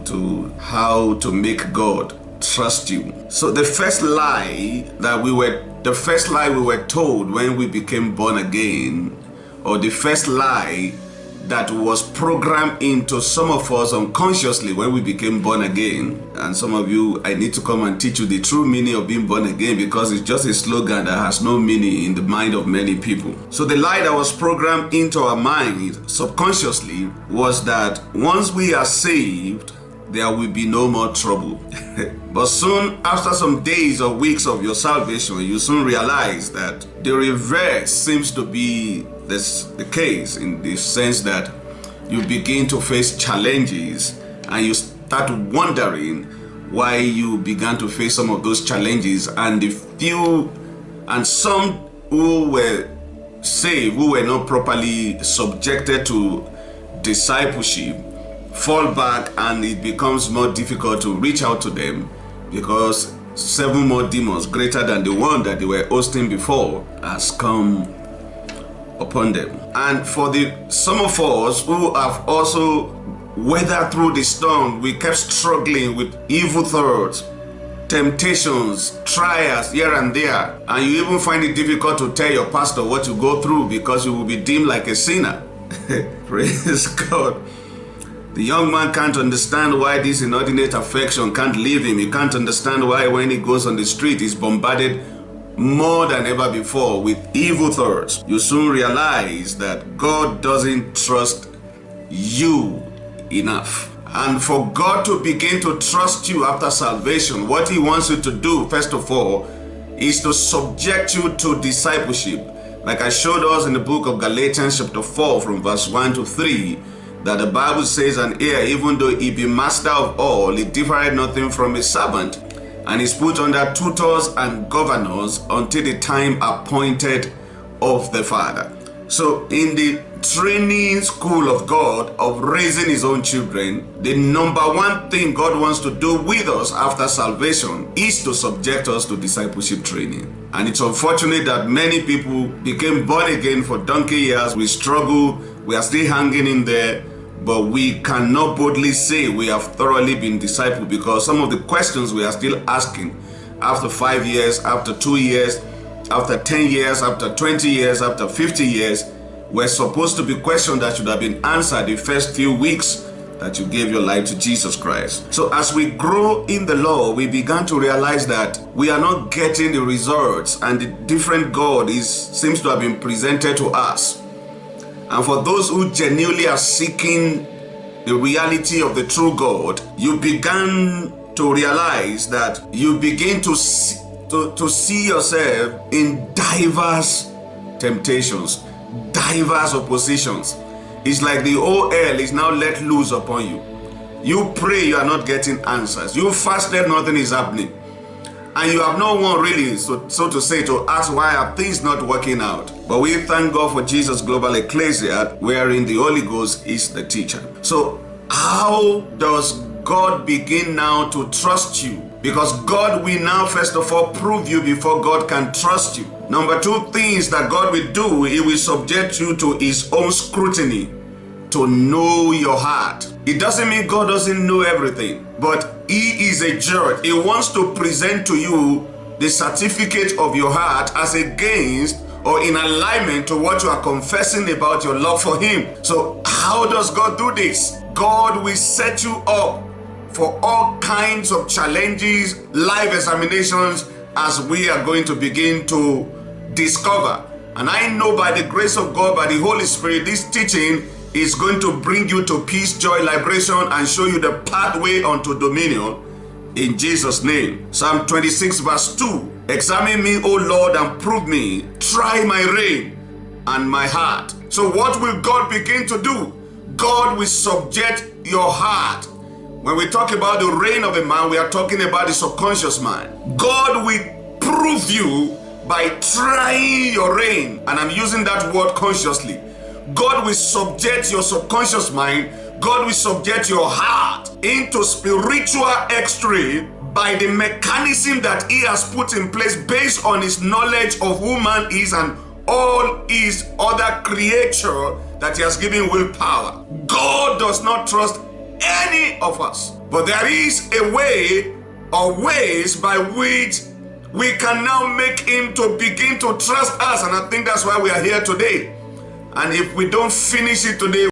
to how to make God trust you. So the first lie we were told when we became born again, or the first lie that was programmed into some of us unconsciously when we became born again. And some of you, I need to come and teach you the true meaning of being born again, because it's just a slogan that has no meaning in the mind of many people. So the lie that was programmed into our mind subconsciously was that once we are saved, there will be no more trouble. But soon, after some days or weeks of your salvation, you soon realize that the reverse seems to be the case, in the sense that you begin to face challenges and you start wondering why you began to face some of those challenges, and the few and some who were saved, who were not properly subjected to discipleship, fall back, and it becomes more difficult to reach out to them, because 7 more demons greater than the one that they were hosting before has come upon them. And for some of us who have also weathered through the storm, we kept struggling with evil thoughts, temptations, trials here and there, and you even find it difficult to tell your pastor what you go through because you will be deemed like a sinner. Praise God. The young man can't understand why this inordinate affection can't leave him. He can't understand why when he goes on the street, he's bombarded more than ever before with evil thoughts. You soon realize that God doesn't trust you enough. And for God to begin to trust you after salvation, what he wants you to do, first of all, is to subject you to discipleship. Like I showed us in the book of Galatians chapter 4 from verse 1 to 3, that the Bible says, "And here, even though he be master of all, he differeth nothing from a servant, and is put under tutors and governors until the time appointed of the Father." So in the training school of God of raising his own children, the number one thing God wants to do with us after salvation is to subject us to discipleship training. And it's unfortunate that many people became born again for donkey years. We struggle, we are still hanging in there, but we cannot boldly say we have thoroughly been discipled, because some of the questions we are still asking after 5 years, after 2 years, after 10 years, after 20 years, after 50 years, were supposed to be questions that should have been answered the first few weeks that you gave your life to Jesus Christ. So as we grow in the Lord, we began to realize that we are not getting the results, and the different God seems to have been presented to us. And for those who genuinely are seeking the reality of the true God, you began to realize that you begin to see yourself in diverse temptations, diverse oppositions. It's like the whole hell is now let loose upon you. You pray, you are not getting answers. You fasted, nothing is happening. And you have no one really, so to say, to ask why are things not working out. But we thank God for Jesus Global Ekklesia, wherein the Holy Ghost is the teacher. So how does God begin now to trust you? Because God will now first of all prove you before God can trust you. Number 2 things that God will do, he will subject you to his own scrutiny to know your heart. It doesn't mean God doesn't know everything, but he is a judge. He wants to present to you the certificate of your heart as against or in alignment to what you are confessing about your love for him. So how does God do this? God will set you up for all kinds of challenges, life examinations, as we are going to begin to discover. And I know by the grace of God, by the Holy Spirit, this teaching is going to bring you to peace, joy, liberation, and show you the pathway unto dominion in Jesus' name. Psalm 26 verse 2. Examine me, O Lord, and prove me. Try my rein and my heart. So what will God begin to do? God will subject your heart. When we talk about the reign of a man, we are talking about the subconscious mind. God will prove you by trying your reign. And I'm using that word consciously. God will subject your subconscious mind. God will subject your heart into spiritual x-ray by the mechanism that he has put in place based on his knowledge of who man is and all his other creature that he has given willpower. God does not trust any of us But there is a way or ways by which we can now make him to begin to trust us. And I think that's why we are here today. And if we don't finish it today,